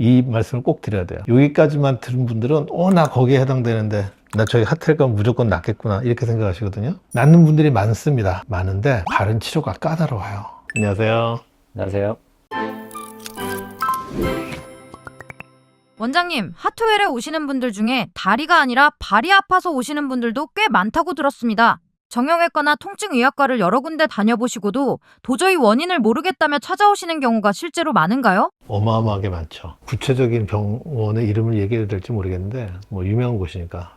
이 말씀을 꼭 드려야 돼요. 여기까지만 들은 분들은 나 거기에 해당되는데 나 저기 하트를 가면 무조건 낫겠구나 이렇게 생각하시거든요. 낫는 분들이 많습니다. 많은데 바른 치료가 까다로워요. 안녕하세요. 안녕하세요. 원장님, 하트웰에 오시는 분들 중에 다리가 아니라 발이 아파서 오시는 분들도 꽤 많다고 들었습니다. 정형외과나 통증의학과를 여러 군데 다녀보시고도 도저히 원인을 모르겠다며 찾아오시는 경우가 실제로 많은가요? 어마어마하게 많죠. 구체적인 병원의 이름을 얘기해도 될지 모르겠는데 유명한 곳이니까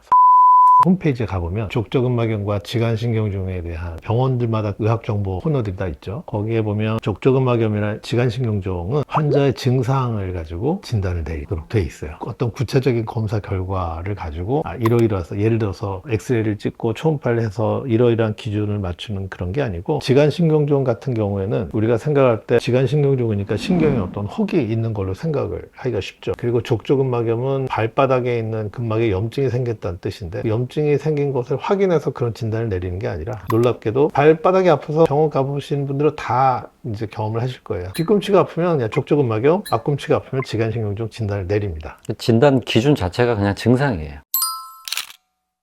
홈페이지에 가보면 족저근막염과 지간신경종에 대한 병원들마다 의학정보 코너들이 다 있죠. 거기에 보면 족저근막염이나 지간신경종은 환자의 증상을 가지고 진단을 내리도록 돼 있어요. 어떤 구체적인 검사 결과를 가지고 이러이러해서 예를 들어서 엑스레이를 찍고 초음파를 해서 이러이러한 기준을 맞추는 그런 게 아니고, 지간신경종 같은 경우에는 우리가 생각할 때 지간신경종이니까 신경에 어떤 혹이 있는 걸로 생각을 하기가 쉽죠. 그리고 족저근막염은 발바닥에 있는 근막에 염증이 생겼다는 뜻인데, 염증이 생긴 것을 확인해서 그런 진단을 내리는 게 아니라, 놀랍게도 발바닥이 아파서 병원 가보신 분들은 다 이제 경험을 하실 거예요. 뒤꿈치가 아프면 그냥 족저근막염, 앞꿈치가 아프면 지간신경종 진단을 내립니다. 진단 기준 자체가 그냥 증상이에요.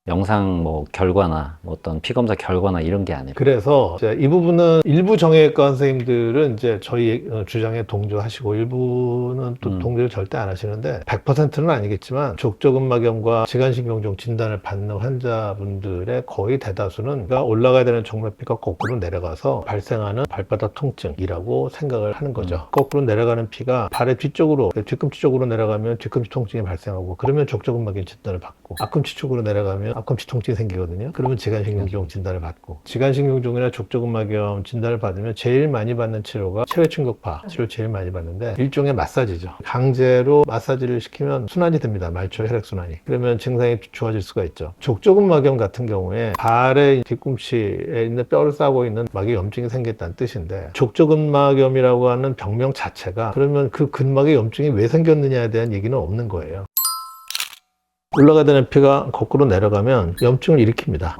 영상 결과나 어떤 피검사 결과나 이런 게 아니라. 그래서 이제 이 부분은 일부 정형외과 선생님들은 이제 저희 주장에 동조하시고 일부는 또 동조를 절대 안 하시는데, 100%는 아니겠지만 족저근막염과 지간신경종 진단을 받는 환자분들의 거의 대다수는 올라가야 되는 정맥피가 거꾸로 내려가서 발생하는 발바닥 통증이라고 생각을 하는 거죠. 거꾸로 내려가는 피가 발의 뒤쪽으로, 뒤꿈치 쪽으로 내려가면 뒤꿈치 통증이 발생하고, 그러면 족저근막염 진단을 받고, 앞꿈치 쪽으로 내려가면 앞꿈치 통증이 생기거든요. 그러면 지간신경종 진단을 받고, 지간신경종이나 족저근막염 진단을 받으면 제일 많이 받는 치료가 체외충격파 치료 제일 많이 받는데, 일종의 마사지죠. 강제로 마사지를 시키면 순환이 됩니다. 말초 혈액순환이. 그러면 증상이 좋아질 수가 있죠. 족저근막염 같은 경우에 발의 뒤꿈치에 있는 뼈를 싸고 있는 막에 염증이 생겼다는 뜻인데, 족저근막염이라고 하는 병명 자체가, 그러면 그 근막에 염증이 왜 생겼느냐에 대한 얘기는 없는 거예요. 올라가야 되는 피가 거꾸로 내려가면 염증을 일으킵니다.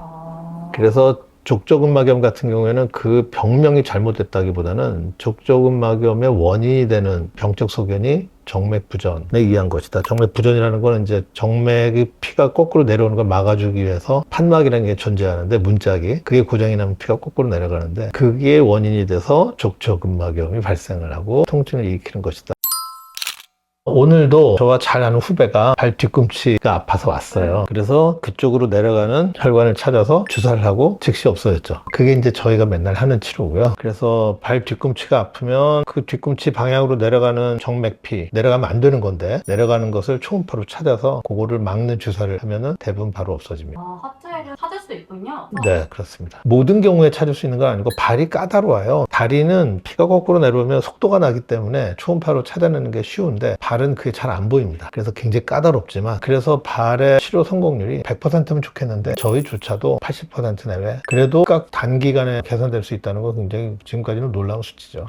그래서 족저근막염 같은 경우에는 그 병명이 잘못됐다기보다는 족저근막염의 원인이 되는 병적 소견이 정맥부전에 의한 것이다. 정맥부전이라는 건 이제 정맥의 피가 거꾸로 내려오는 걸 막아주기 위해서 판막이라는 게 존재하는데, 문짝이, 그게 고장이 나면 피가 거꾸로 내려가는데, 그게 원인이 돼서 족저근막염이 발생을 하고 통증을 일으키는 것이다. 오늘도 저와 잘 아는 후배가 발 뒤꿈치가 아파서 왔어요. 그래서 그쪽으로 내려가는 혈관을 찾아서 주사를 하고 즉시 없어졌죠. 그게 이제 저희가 맨날 하는 치료고요. 그래서 발 뒤꿈치가 아프면 그 뒤꿈치 방향으로 내려가는 정맥피, 내려가면 안 되는 건데 내려가는 것을 초음파로 찾아서 그거를 막는 주사를 하면은 대부분 바로 없어집니다. 하트웰을 찾을 수 있군요. 네, 그렇습니다. 모든 경우에 찾을 수 있는 건 아니고, 발이 까다로워요. 다리는 피가 거꾸로 내려오면 속도가 나기 때문에 초음파로 찾아내는 게 쉬운데, 발은 그게 잘 안 보입니다. 그래서 굉장히 까다롭지만, 그래서 발의 치료 성공률이 100%면 좋겠는데 저희조차도 80% 내외, 그래도 각 단기간에 개선될 수 있다는 건 굉장히 지금까지는 놀라운 수치죠.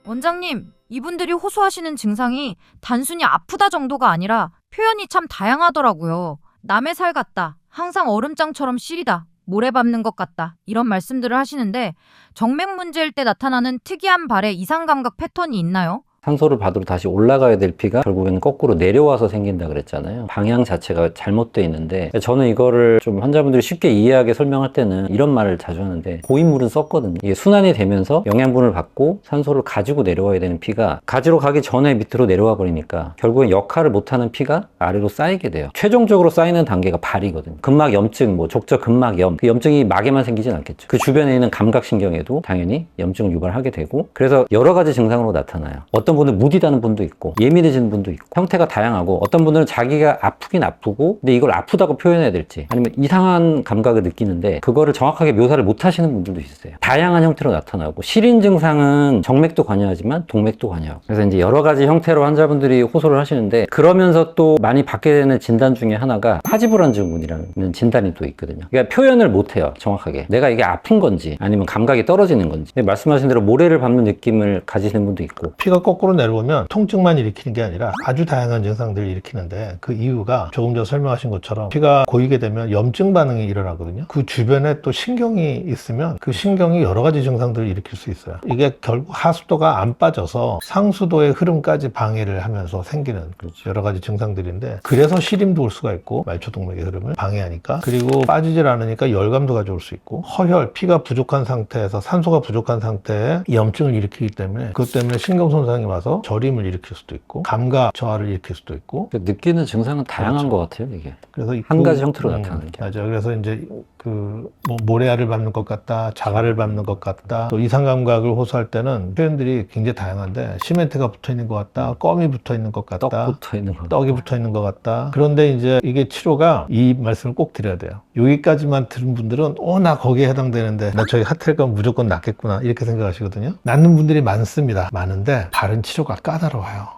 원장님, 이분들이 호소하시는 증상이 단순히 아프다 정도가 아니라 표현이 참 다양하더라고요. 남의 살 같다, 항상 얼음장처럼 시리다, 모래 밟는 것 같다, 이런 말씀들을 하시는데, 정맥 문제일 때 나타나는 특이한 발의 이상 감각 패턴이 있나요? 산소를 받으러 다시 올라가야 될 피가 결국에는 거꾸로 내려와서 생긴다 그랬잖아요. 방향 자체가 잘못되어 있는데, 저는 이거를 좀 환자분들이 쉽게 이해하게 설명할 때는 이런 말을 자주 하는데, 고인물은 썼거든요. 이게 순환이 되면서 영양분을 받고 산소를 가지고 내려와야 되는 피가 가지러 가기 전에 밑으로 내려와 버리니까 결국엔 역할을 못하는 피가 아래로 쌓이게 돼요. 최종적으로 쌓이는 단계가 발이거든요. 근막 염증, 족저근막염, 그 염증이 막에만 생기진 않겠죠. 그 주변에 있는 감각신경에도 당연히 염증을 유발하게 되고, 그래서 여러 가지 증상으로 나타나요. 어떤 분은 무디다는 분도 있고 예민해지는 분도 있고, 형태가 다양하고, 어떤 분들은 자기가 아프긴 아프고 근데 이걸 아프다고 표현해야 될지, 아니면 이상한 감각을 느끼는데 그거를 정확하게 묘사를 못 하시는 분들도 있어요. 다양한 형태로 나타나고, 시린 증상은 정맥도 관여하지만 동맥도 관여하고, 그래서 이제 여러 가지 형태로 환자분들이 호소를 하시는데, 그러면서 또 많이 받게 되는 진단 중에 하나가 파지불안 증후군이라는 진단이 또 있거든요. 그러니까 표현을 못 해요, 정확하게. 내가 이게 아픈 건지 아니면 감각이 떨어지는 건지. 말씀하신 대로 모래를 밟는 느낌을 가지시는 분도 있고, 피가 거꾸로 거꾸로 내려보면 통증만 일으키는 게 아니라 아주 다양한 증상들을 일으키는데 그 이유가 조금 전 설명하신 것처럼 피가 고이게 되면 염증 반응이 일어나거든요. 그 주변에 또 신경이 있으면 그 신경이 여러 가지 증상들을 일으킬 수 있어요. 이게 결국 하수도가 안 빠져서 상수도의 흐름까지 방해를 하면서 생기는 여러 가지 증상들인데, 그래서 시림도 올 수가 있고 말초동맥의 흐름을 방해하니까, 그리고 빠지질 않으니까 열감도 가져올 수 있고, 허혈, 피가 부족한 상태에서 산소가 부족한 상태에 염증을 일으키기 때문에 그것 때문에 신경 손상이 와서 저림을 일으킬 수도 있고 감각 저하를 일으킬 수도 있고. 느끼는 증상은 다양한 그렇죠. 것 같아요, 이게. 그래서 한 가지 형태로 나타나는 게. 맞아요. 그래서 이제 뭐 모래알을 밟는 것 같다, 자갈을 밟는 것 같다, 또 이상 감각을 호소할 때는 표현들이 굉장히 다양한데, 시멘트가 붙어 있는 것 같다, 껌이 붙어 있는 것 같다, 떡 붙어 있는 거. 떡이 붙어 있는 것 같다. 그런데 이제 이게 치료가, 이 말씀을 꼭 드려야 돼요. 여기까지만 들은 분들은 나 거기에 해당되는데 나 저기 하트가 무조건 낫겠구나 이렇게 생각하시거든요. 낫는 분들이 많습니다. 많은데 발은 치료가 까다로워요.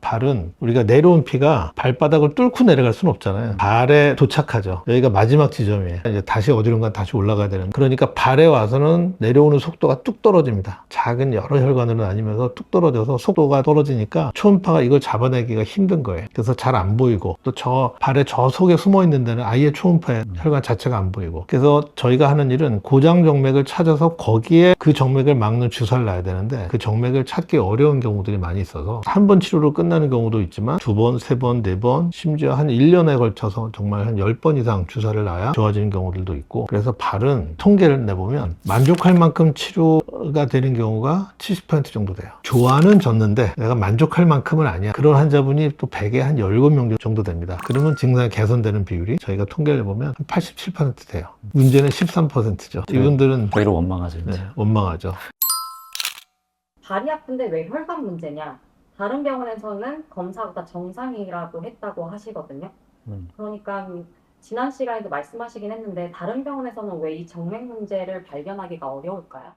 발은 우리가 내려온 피가 발바닥을 뚫고 내려갈 수는 없잖아요. 발에 도착하죠. 여기가 마지막 지점이에요. 이제 다시 어디론가 다시 올라가야 되는. 그러니까 발에 와서는 내려오는 속도가 뚝 떨어집니다. 작은 여러 혈관으로 나뉘면서 뚝 떨어져서 속도가 떨어지니까 초음파가 이걸 잡아내기가 힘든 거예요. 그래서 잘 안 보이고, 또 저 발의 저 속에 숨어 있는 데는 아예 초음파의 혈관 자체가 안 보이고. 그래서 저희가 하는 일은 고장 정맥을 찾아서 거기에 그 정맥을 막는 주사를 놔야 되는데, 그 정맥을 찾기 어려운 경우들이 많이 있어서 한 번 치료로 끝나는 경우도 있지만 2번, 3번, 4번, 심지어 한 1년에 걸쳐서 정말 한 10번 이상 주사를 놔야 좋아지는 경우들도 있고. 그래서 발은 통계를 내보면 만족할 만큼 치료가 되는 경우가 70% 정도 돼요. 좋아는 졌는데 내가 만족할 만큼은 아니야. 그런 환자분이 또 100에 한 17명 정도 됩니다. 그러면 증상이 개선되는 비율이 저희가 통계를 보면 한 87% 돼요. 문제는 13%죠. 이분들은 오히려 원망하죠. 이제. 원망하죠. 발이 아픈데 왜 혈관 문제냐? 다른 병원에서는 검사가 다 정상이라고 했다고 하시거든요. 그러니까 지난 시간에도 말씀하시긴 했는데 다른 병원에서는 왜 이 정맥 문제를 발견하기가 어려울까요?